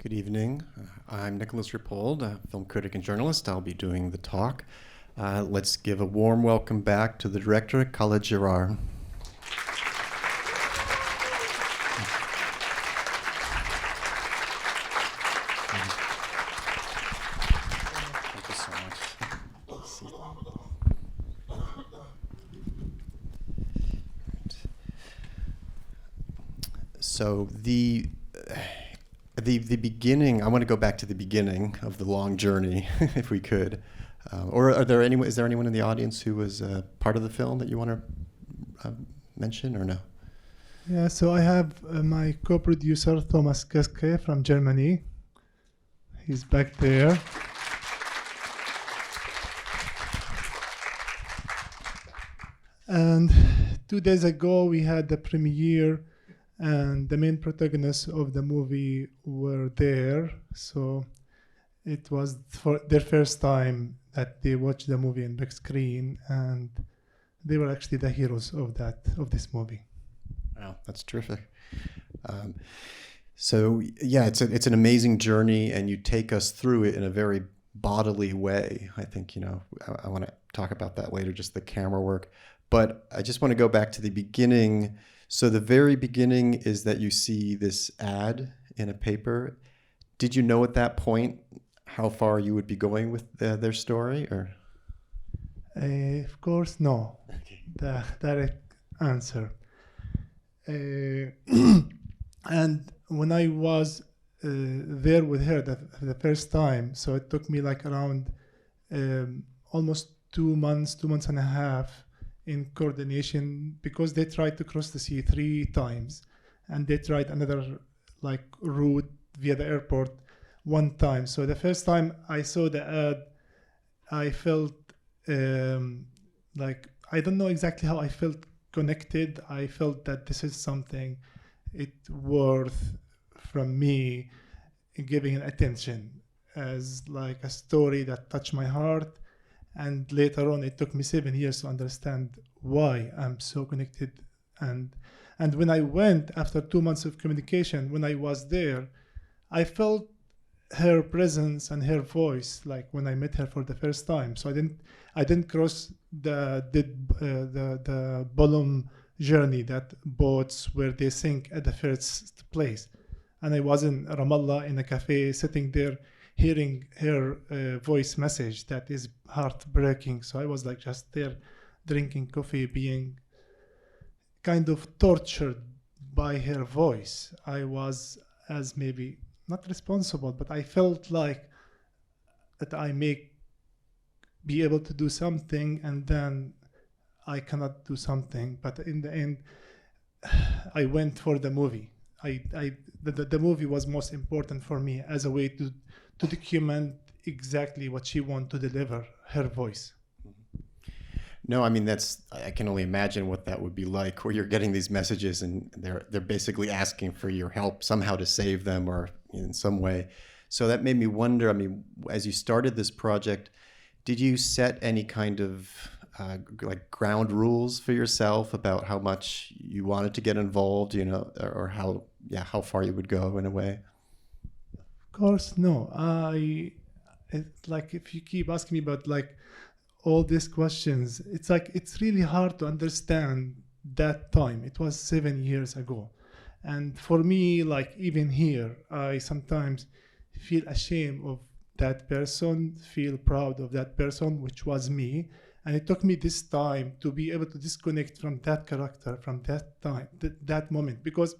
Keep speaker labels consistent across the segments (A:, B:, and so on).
A: Good evening. I'm Nicholas Ripold, a film critic and journalist. I'll be doing the talk. Let's give a warm welcome back to the director, Khaled Gerard. Thank you so much. So the beginning, I want to go back to the beginning of the long journey, if we could. Or is there anyone in the audience who was part of the film that you want to mention, or no?
B: Yeah, so I have my co-producer, Thomas Keske from Germany. He's back there. And 2 days ago, we had the premiere, and the main protagonists of the movie were there. So it was for their first time that they watched the movie in big screen, and they were actually the heroes of this movie.
A: Wow, that's terrific. So yeah, it's an amazing journey, and you take us through it in a very bodily way. I think, I want to talk about that later, just the camera work. But I just want to go back to the beginning. So the very beginning is that you see this ad in a paper. Did you know at that point how far you would be going with their story, or?
B: Of course, no.
A: Okay.
B: The direct answer. And when I was there with her the first time, so it took me like around almost 2 months, 2 months and a half in coordination, because they tried to cross the sea 3 times, and they tried another like route via the airport 1 time. So the first time I saw the ad, I felt like, I don't know exactly how I felt connected. I felt that this is something it's worth from me giving it attention, as like a story that touched my heart. And later on, it took me 7 years to understand why I'm so connected. And when I went, after 2 months of communication, when I was there, I felt her presence and her voice, like when I met her for the first time. So I didn't cross the Bolum journey, that boats where they sink at the first place. And I was in Ramallah in a cafe, sitting there, hearing her voice message that is heartbreaking. So I was like just there drinking coffee, being kind of tortured by her voice. I was, as maybe not responsible, but I felt like that I may be able to do something, and then I cannot do something. But in the end, I went for the movie. The movie was most important for me as a way to document exactly what she wanted to deliver, her voice.
A: No, I mean, I can only imagine what that would be like, where you're getting these messages and they're basically asking for your help somehow to save them, or in some way. So that made me wonder, I mean, as you started this project, did you set any kind of like ground rules for yourself about how much you wanted to get involved, or how far you would go in a way?
B: Of course, no. Like, if you keep asking me about like all these questions, it's like it's really hard to understand that time. It was 7 years ago, and for me, like even here, I sometimes feel ashamed of that person, feel proud of that person, which was me. And it took me this time to be able to disconnect from that character, from that time, that moment, because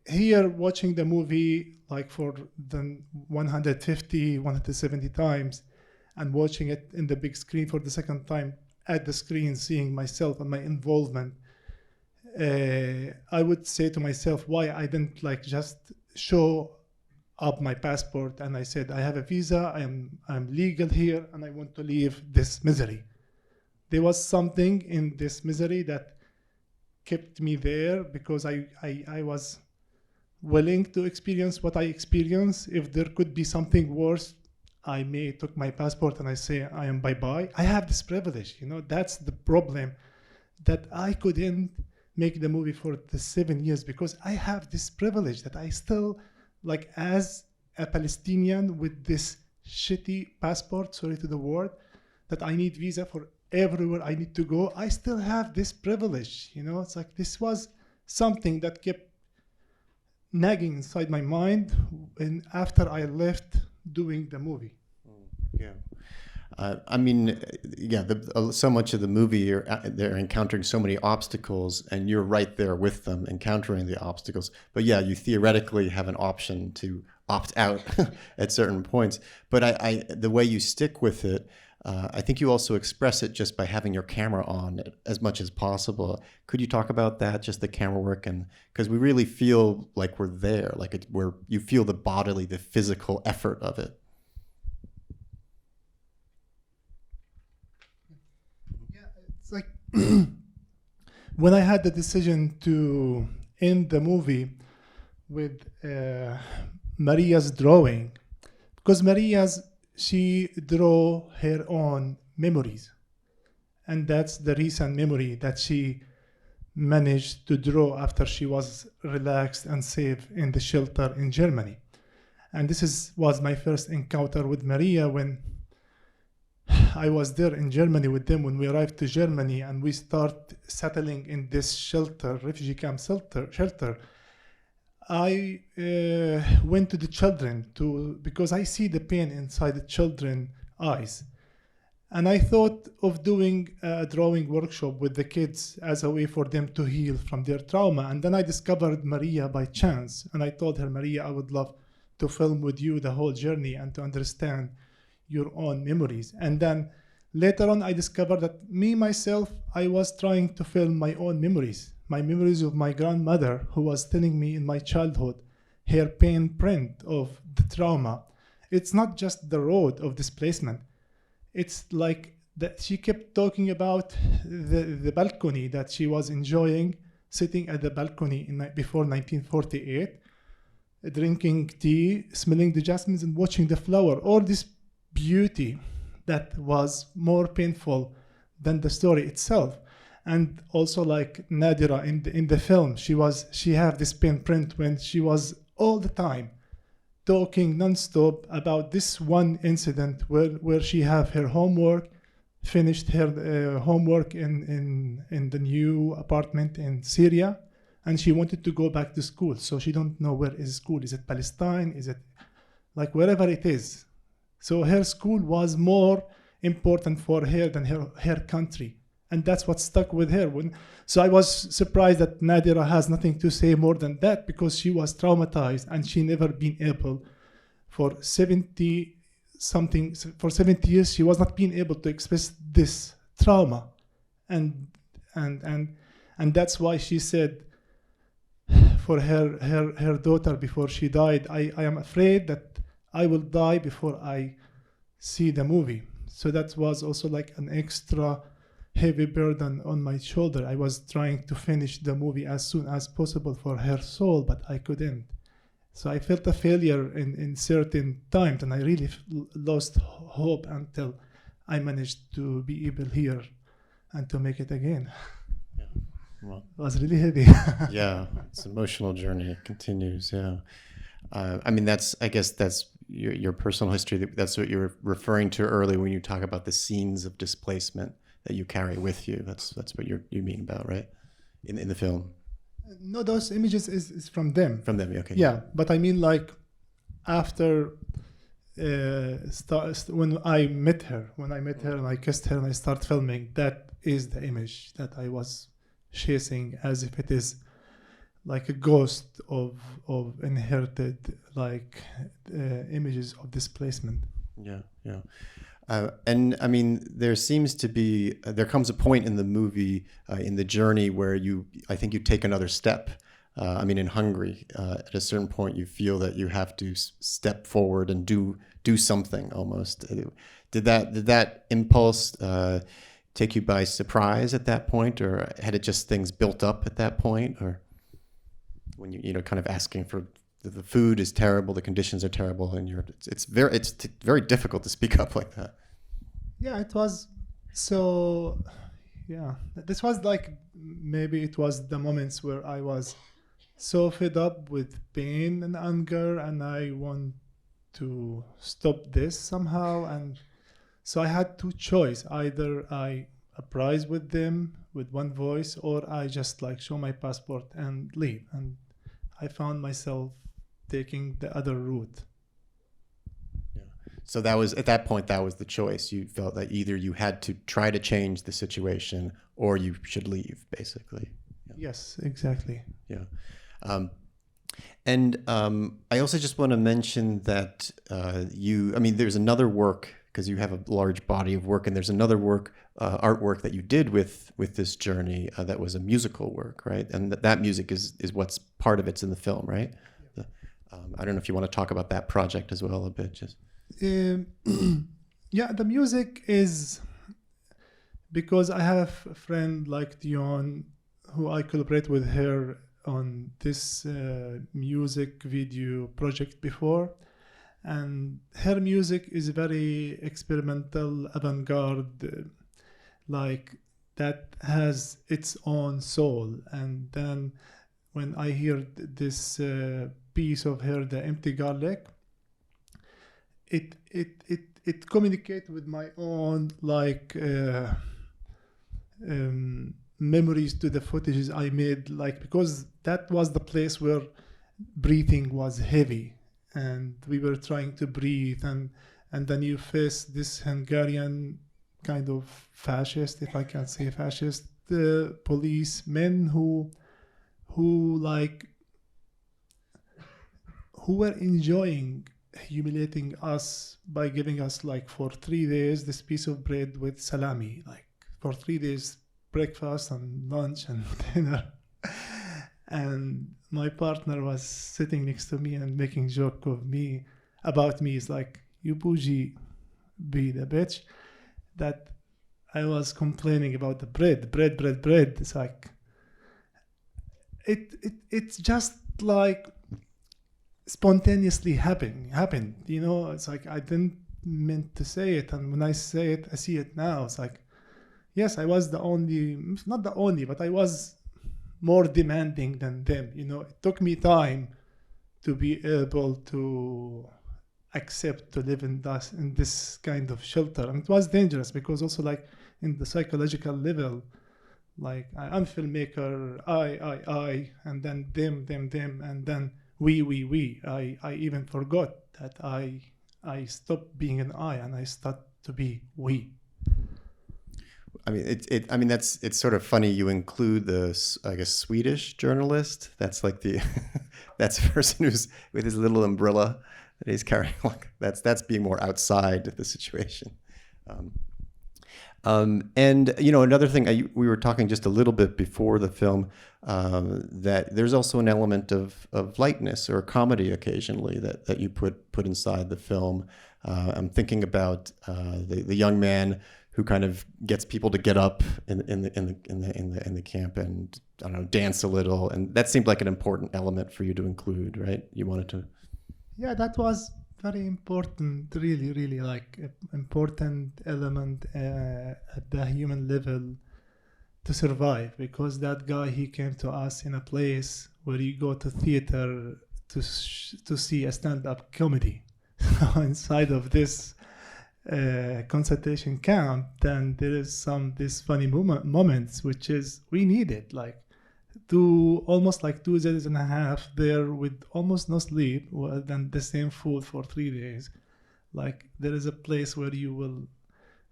B: here watching the movie like for the 150, 170 times, and watching it in the big screen for the second time at the screen, seeing myself and my involvement, I would say to myself, why I didn't like just show up my passport and I said, I have a visa, I'm legal here, and I want to leave this misery. There was something in this misery that kept me there, because I was willing to experience what I experienced. If there could be something worse, I may took my passport and I say I am bye-bye. I have this privilege, that's the problem, that I couldn't make the movie for the 7 years because I have this privilege that I still, like, as a Palestinian with this shitty passport, sorry to the word, that I need visa for everywhere I need to go. I still have this privilege, you know. It's like this was something that kept nagging inside my mind, and after I left doing the movie.
A: Yeah. I mean, yeah, so much of the movie, they're encountering so many obstacles, and you're right there with them, encountering the obstacles. But yeah, you theoretically have an option to opt out at certain points. But the way you stick with it, I think you also express it just by having your camera on as much as possible. Could you talk about that, just the camera work? And because we really feel like we're there, like you feel the bodily, the physical effort of it.
B: It's like when I had the decision to end the movie with Maria's drawing, because she draw her own memories, and that's the recent memory that she managed to draw after she was relaxed and safe in the shelter in Germany. And this was my first encounter with Maria when I was there in Germany with them. When we arrived to Germany and we start settling in this shelter, refugee camp shelter, I went to the children because I see the pain inside the children's eyes. And I thought of doing a drawing workshop with the kids as a way for them to heal from their trauma. And then I discovered Maria by chance. And I told her, Maria, I would love to film with you the whole journey and to understand your own memories. And then later on, I discovered that myself, I was trying to film my own memories. My memories of my grandmother, who was telling me in my childhood, her pain print of the trauma. It's not just the road of displacement. It's like that she kept talking about the balcony that she was enjoying, sitting at the balcony before 1948, drinking tea, smelling the jasmines and watching the flower. All this beauty that was more painful than the story itself. And also like Nadira in the film, she had this pain print when she was all the time talking nonstop about this one incident where she have her homework, finished her homework in the new apartment in Syria, and she wanted to go back to school. So she don't know where is school. Is it Palestine? Is it like wherever it is? So her school was more important for her than her country. And that's what stuck with her. So I was surprised that Nadira has nothing to say more than that, because she was traumatized and she never been able for 70 years, she was not being able to express this trauma. And that's why she said for her daughter before she died, I am afraid that I will die before I see the movie. So that was also like an extra heavy burden on my shoulder. I was trying to finish the movie as soon as possible for her soul, but I couldn't. So I felt a failure in certain times, and I really lost hope until I managed to be able here and to make it again.
A: Yeah. Well,
B: it was really heavy.
A: Yeah, it's an emotional journey. It continues. Yeah. I mean, I guess that's your personal history. That's what you were referring to earlier when you talk about the scenes of displacement that you carry with you. That's what you mean about, right? In the film.
B: No, those images is from them.
A: From them, okay.
B: Yeah, but I mean like after when I met her and I kissed her and I start filming, that is the image that I was chasing, as if it is like a ghost of inherited like images of displacement.
A: Yeah. And I mean, there comes a point in the movie, in the journey, where I think you take another step. I mean, in Hungary, at a certain point, you feel that you have to step forward and do something almost. Did that impulse take you by surprise at that point, or had it just things built up at that point, or when you kind of asking for the food is terrible, the conditions are terrible, and it's very difficult to speak up like that.
B: Yeah, it was. So yeah, this was like, maybe it was the moments where I was so fed up with pain and anger, and I want to stop this somehow. And so I had two choice: either I uprise with them with one voice, or I just like show my passport and leave. And I found myself taking the other route.
A: So that was, at that point, that was the choice. You felt that either you had to try to change the situation or you should leave, basically. Yeah.
B: Yes, exactly.
A: Yeah. I also just want to mention that there's another work, because you have a large body of work, and there's another work, artwork that you did with this journey that was a musical work, right? And that music is what's part of it's in the film, right? Yeah. I don't know if you want to talk about that project as well a bit, just.
B: Yeah, the music is because I have a friend like Dion who I collaborate with her on this music video project before, and her music is very experimental, avant-garde, like that has its own soul. And then when I hear this piece of her, The Empty Garlic, it communicates with my own like memories to the footages I made, like, because that was the place where breathing was heavy and we were trying to breathe, and then you face this Hungarian kind of fascist, if I can say fascist, policemen who were enjoying humiliating us by giving us, like, for 3 days this piece of bread with salami, like for 3 days breakfast and lunch and dinner. And my partner was sitting next to me and making joke about me. It's like, you bougie be the bitch, that I was complaining about the bread. It's like it's just like spontaneously happened, you know. It's like I didn't meant to say it, and when I say it, I see it now. It's like, yes, I was not the only, but I was more demanding than them, you know. It took me time to be able to accept to live in this kind of shelter. And it was dangerous because also, like, in the psychological level, like, I'm filmmaker, I, and then them, and then we. I even forgot that I stopped being an I and I started to be we.
A: I mean, it's sort of funny you include the, I guess, Swedish journalist. That's like that's a person who's with his little umbrella that he's carrying. Like, that's being more outside the situation. And you know, another thing, we were talking just a little bit before the film, that there's also an element of lightness or comedy occasionally that you put inside the film. I'm thinking about the young man who kind of gets people to get up in the camp and, I don't know, dance a little, and that seemed like an important element for you to include, right? You wanted to.
B: Yeah, that was very important, really like important element at the human level to survive, because that guy, he came to us in a place where you go to theater to see a stand-up comedy. Inside of this concentration camp, then there is this funny moments, which is we needed, like, almost like 2 days and a half there with almost no sleep, then the same food for 3 days. Like, there is a place where you will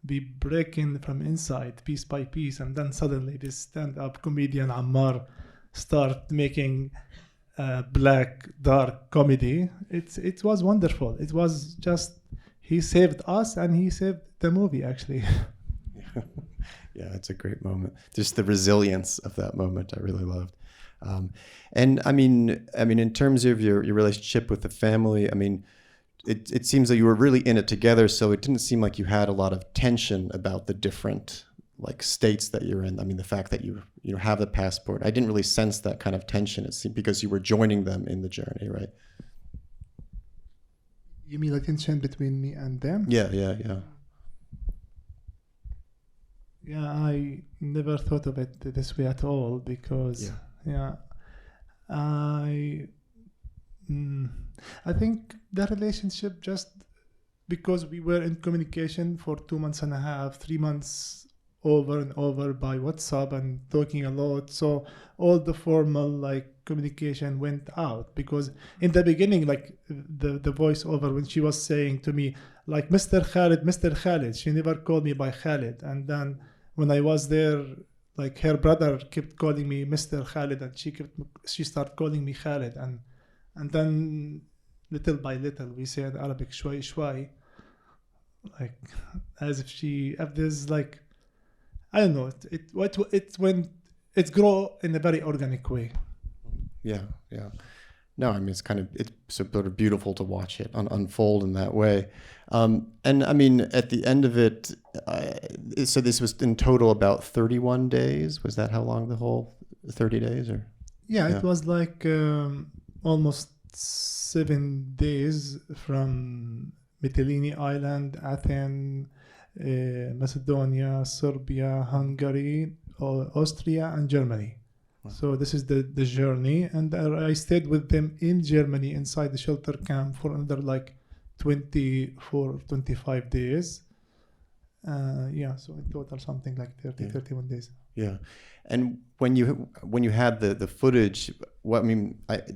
B: be breaking from inside piece by piece, and then suddenly this stand-up comedian Ammar start making black dark comedy. It was wonderful. It was just, he saved us and he saved the movie, actually.
A: Yeah, it's a great moment. Just the resilience of that moment, I really loved. And I mean, in terms of your relationship with the family, I mean, it seems that you were really in it together, so it didn't seem like you had a lot of tension about the different, like, states that you're in. I mean, the fact that you have the passport, I didn't really sense that kind of tension. It seemed because you were joining them in the journey, right?
B: You mean the tension between me and them?
A: Yeah.
B: Yeah, I never thought of it this way at all, because Mm, I think the relationship just because we were in communication for 2 months and a half, 3 months over and over by WhatsApp and talking a lot. So all the formal like communication went out because in the beginning, like the voiceover when she was saying to me like Mr. Khalid, she never called me by Khalid. And then when I was there, like her brother kept calling me Mr. Khalid, and she started calling me Khalid, and then little by little we say in Arabic shway shway, like as if there's like I don't know it when it's grow in a very organic way.
A: Yeah, yeah. No, I mean it's sort of beautiful to watch it unfold in that way. And I mean at the end of it, so this was in total about 31 days. Was that how long the whole 30 days or?
B: Yeah,
A: Yeah.
B: it was like almost 7 days from Mytilene Island, Athens, Macedonia, Serbia, Hungary, Austria, and Germany.
A: Wow.
B: So this is the journey, and I stayed with them in Germany inside the shelter camp for another like 24, 25 days. Yeah, so in total something like 30,
A: Yeah.
B: 31 days.
A: Yeah, and when you had the footage,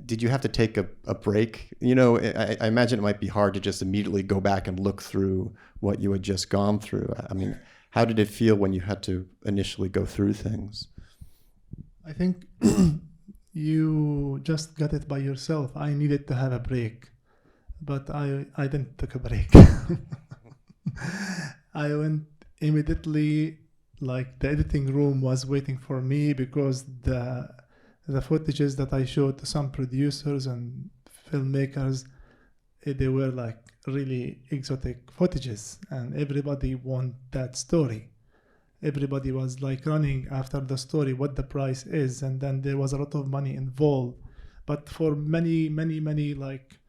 A: did you have to take a break? You know, I imagine it might be hard to just immediately go back and look through what you had just gone through. I mean, how did it feel when you had to initially go through things?
B: I think you just got it by yourself. I needed to have a break, but I didn't take a break. I went immediately, like the editing room was waiting for me because the footages that I showed to some producers and filmmakers, they were like really exotic footages, and everybody want that story. Everybody was like running after the story, what the price is, and then there was a lot of money involved. But for many like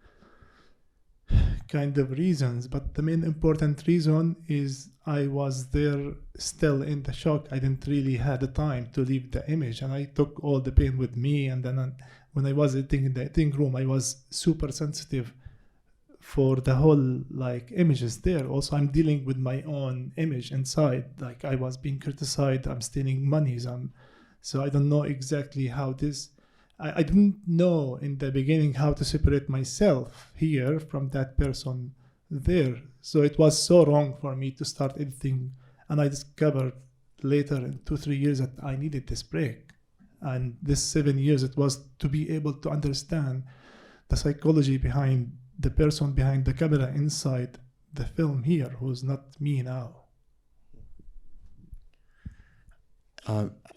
B: kind of reasons, but the main important reason is I was there still in the shock. I didn't really had the time to leave the image, and I took all the pain with me. And then when I was editing in the editing room, I was super sensitive for the whole like images there. Also, I'm dealing with my own image inside. Like I was being criticized, I'm stealing monies. So I don't know exactly how this. I didn't know in the beginning how to separate myself here from that person there. So it was so wrong for me to start editing. And I discovered later in 2-3 years that I needed this break. And this 7 years, it was to be able to understand the psychology behind the person behind the camera inside the film here, who's not me now.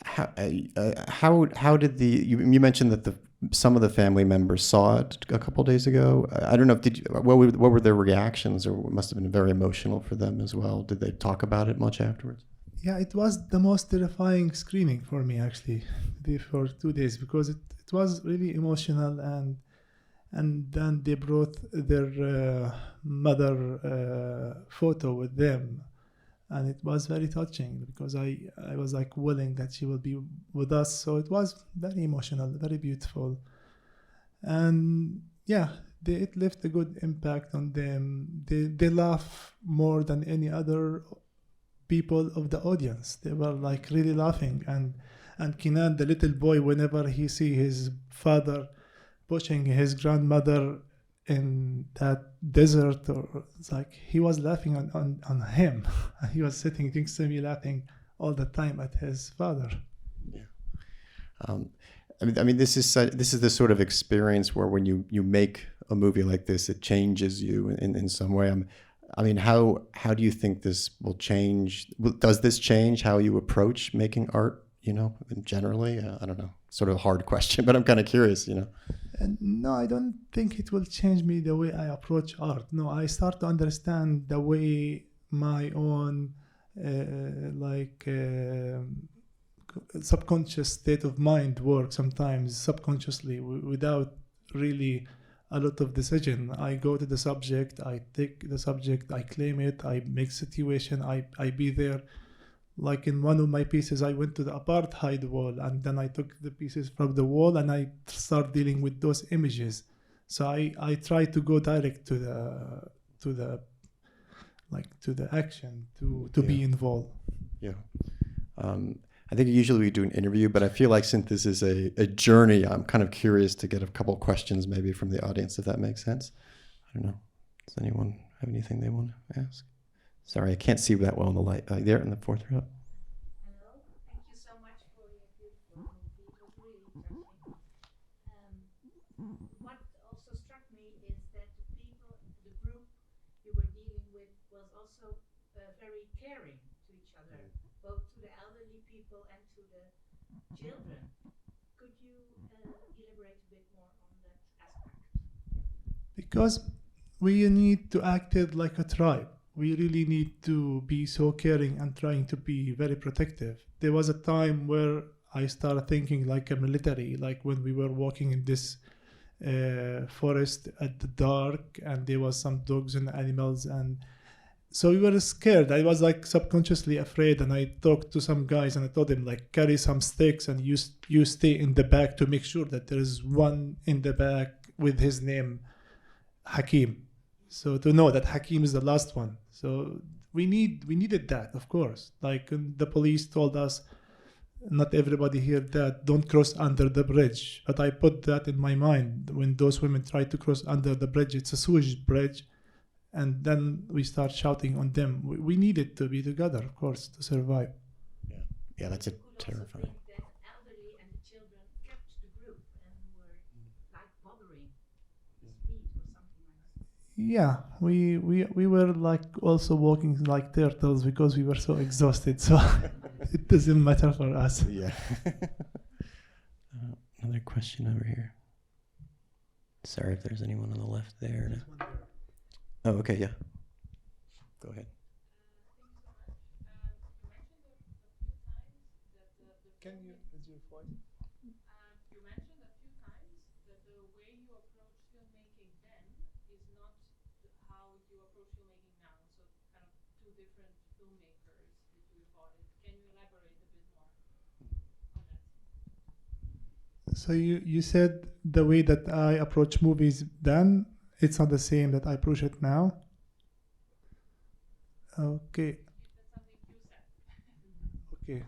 A: How did you mentioned that some of the family members saw it a couple of days ago. I don't know if what were their reactions, or it must have been very emotional for them as well. Did they talk about it much afterwards?
B: Yeah, it was the most terrifying screening for me actually for 2 days because it was really emotional, and then they brought their mother photo with them. And it was very touching because I was like willing that she will be with us. So it was very emotional, very beautiful. And yeah, it left a good impact on them. They laugh more than any other people of the audience. They were like really laughing. And Kinan, the little boy, whenever he see his father pushing his grandmother in that desert, or it's like he was laughing on him. He was sitting next to me laughing all the time at his father.
A: Yeah. I mean, this is the sort of experience where when you make a movie like this, it changes you in some way. I mean, how do you think this will change? Does this change how you approach making art? You know, generally, I don't know. Sort of a hard question, but I'm kind of curious. You know.
B: No, I don't think it will change me the way I approach art. No, I start to understand the way my own subconscious state of mind works sometimes subconsciously without really a lot of decision. I go to the subject, I take the subject, I claim it, I make situation, I be there. Like in one of my pieces, I went to the apartheid wall, and then I took the pieces from the wall and I start dealing with those images. So I try to go direct to the to the action to be involved.
A: Yeah. I think usually we do an interview, but I feel like since this is a journey, I'm kind of curious to get a couple of questions maybe from the audience, if that makes sense. I don't know. Does anyone have anything they want to ask? Sorry, I can't see that well in the light. There in the fourth row.
C: Hello, thank you so much for your beautiful movie. It was really touching. What also struck me is that the group you were dealing with was also very caring to each other, both to the elderly people and to the children. Could you elaborate a bit more on that aspect?
B: Because we need to act it like a tribe. We really need to be so caring and trying to be very protective. There was a time where I started thinking like a military, like when we were walking in this forest at the dark, and there was some dogs and animals, and so we were scared. I was like subconsciously afraid, and I talked to some guys and I told them like carry some sticks and you stay in the back to make sure that there is one in the back with his name Hakim. So to know that Hakim is the last one. So we needed that, of course. Like the police told us, not everybody hear that, don't cross under the bridge. But I put that in my mind when those women try to cross under the bridge. It's a sewage bridge. And then we start shouting on them. We needed to be together, of course, to survive.
A: Yeah, that's a
C: You could also
A: terrifying.
C: think that elderly and the children kept the group and were like bothering the speed or something like that.
B: Yeah, we were like also walking like turtles because we were so exhausted. So it doesn't matter for us.
A: Yeah. Another question over here. Sorry if there's anyone on the left there. Oh, okay, yeah. Go ahead.
B: Can you, is your voice?
D: You mentioned a few times that the way you approach filmmaking then is not how you approach filmmaking now. So kind of two different filmmakers that you embodied. Can you elaborate a bit more on that?
B: So you said the way that I approach movies then, it's not the same that I approach it now? Okay.
D: That's something you said.
B: Okay.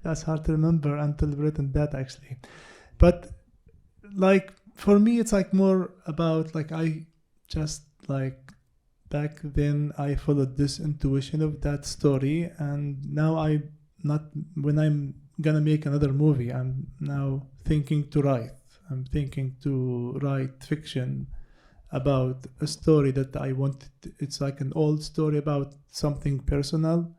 B: That's hard to remember until written that actually. But like for me it's like more about like I just like back then I followed this intuition of that story, and now I not when I'm gonna make another movie I'm now thinking to write. I'm thinking to write fiction about a story that I wanted. It's like an old story about something personal,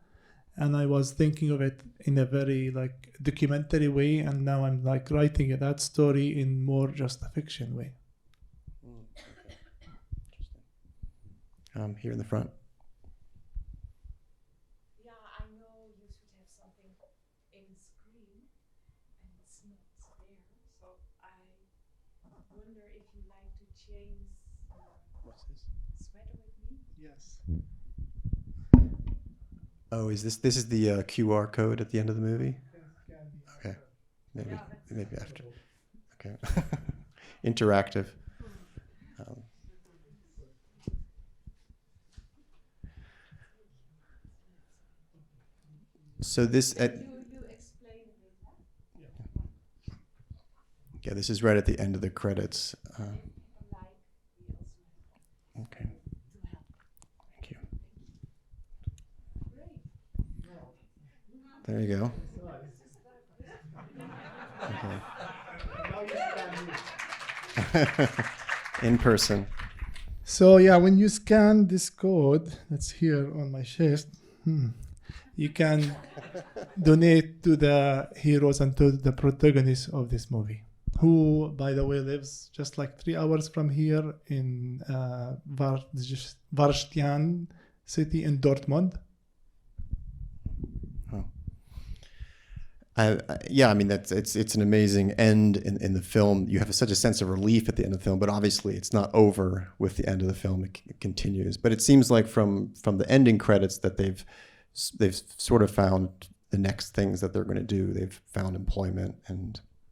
B: and I was thinking of it in a very like documentary way, and now I'm like writing that story in more just a fiction way.
A: Here in the front.
C: Yeah, I know you should have something in screen and it's not there. So I wonder if you like to change
B: What's this?
C: sweater with me.
B: Yes.
A: Oh, is this is the QR code at the end of the movie? Okay, maybe after. Okay, interactive. So this
C: You explain a bit, huh?
A: yeah, this is right at the end of the credits.
C: Like we also have
A: Okay,
C: to help.
A: thank you.
C: Great.
A: There you go. Okay. In person.
B: So yeah, when you scan this code that's here on my chest, you can donate to the heroes and to the protagonists of this movie, who, by the way, lives just like 3 hours from here in Warstein city in Dortmund.
A: Yeah, I mean it's an amazing end in the film. You have such a sense of relief at the end of the film, but obviously it's not over with the end of the film. It continues. But it seems like from the ending credits that they've sort of found the next things that they're going to do. They've found employment,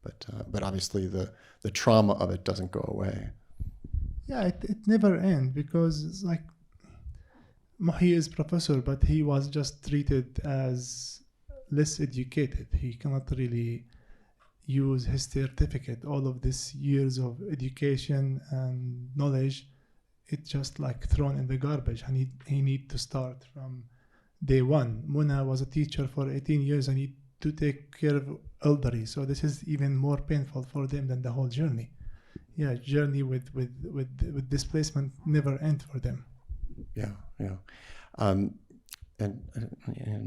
A: but obviously the trauma of it doesn't go away.
B: Yeah, it never ends, because it's like he is professor, but he was just treated as less educated. He cannot really use his certificate. All of these years of education and knowledge, it's just like thrown in the garbage, and he need to start from day one. Muna was a teacher for 18 years and need to take care of elderly, so this is even more painful for them than the whole journey. Yeah, journey with displacement never end for them.
A: Yeah. And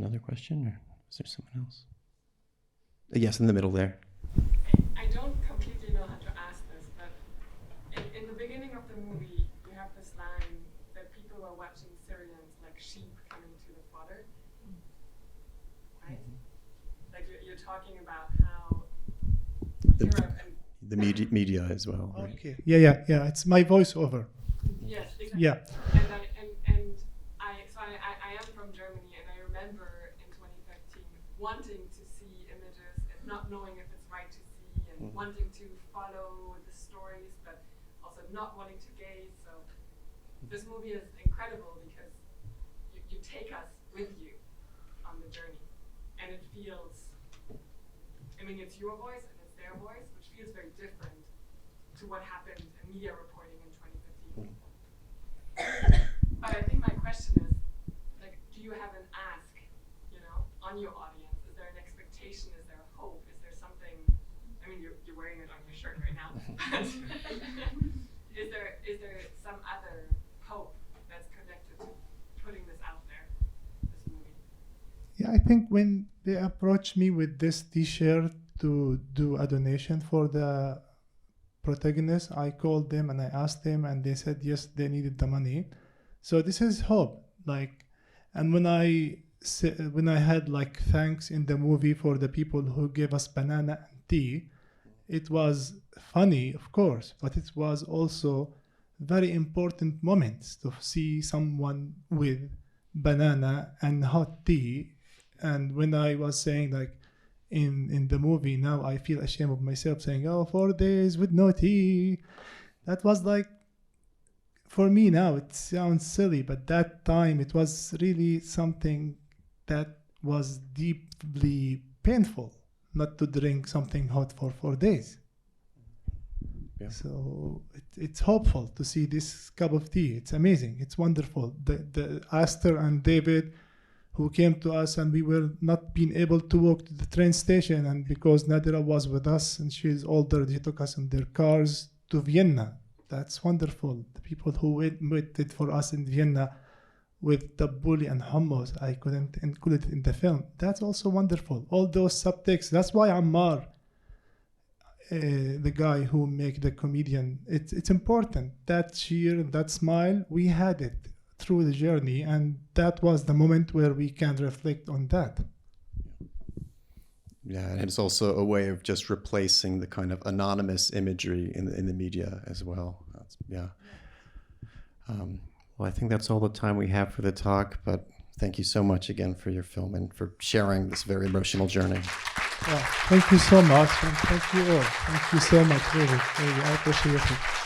A: another question, or is there someone else? Yes, in the middle there.
E: I don't completely know how to ask this, but in the beginning of the movie, you have this line that people are watching Syrians like sheep coming to the fodder, right? Like you're talking about how Europe and
A: The media as well. Right?
B: Okay. Yeah. It's my voiceover.
E: yes, exactly.
B: Yeah.
E: I am from Germany, and I remember in 2013 wanting to see images and not knowing if it's right to see, and wanting to follow the stories, but also not wanting to gaze. So this movie is incredible because you take us with you on the journey, and it feels, I mean, it's your voice and it's their voice, which feels very different to what happened in media reporting in 2015. But I think my question is, like, do you have an ask, on your audience? Is there an expectation? Is there a hope? Is there something? I mean, you're wearing it on your shirt right now. But is there some other hope that's connected to putting this out there, this movie?
B: Yeah, I think when they approached me with this T-shirt to do a donation for the protagonist, I called them and I asked them, and they said yes, they needed the money. So this is hope. Like, and when I had like thanks in the movie for the people who gave us banana and tea, it was funny, of course, but it was also very important moments to see someone with banana and hot tea. And when I was saying like in the movie, now I feel ashamed of myself saying, 4 days with no tea. That was like, for me now it sounds silly, but that time it was really something that was deeply painful, not to drink something hot for 4 days. Yeah. So it's hopeful to see this cup of tea. It's amazing. It's wonderful. The Aster and David, who came to us, and we were not being able to walk to the train station, and because Nadira was with us and she's older, they took us in their cars to Vienna. That's wonderful. The people who waited for us in Vienna with tabbouleh and hummus, I couldn't include it in the film. That's also wonderful. All those subtexts. That's why Ammar, the guy who make the comedian, it's important. That cheer, that smile, we had it through the journey, and that was the moment where we can reflect on that.
A: Yeah, and it's also a way of just replacing the kind of anonymous imagery in the media as well. Well, I think that's all the time we have for the talk, but thank you so much again for your film and for sharing this very emotional journey.
B: Thank you so much, and thank you all. Thank you so much, really. I appreciate it.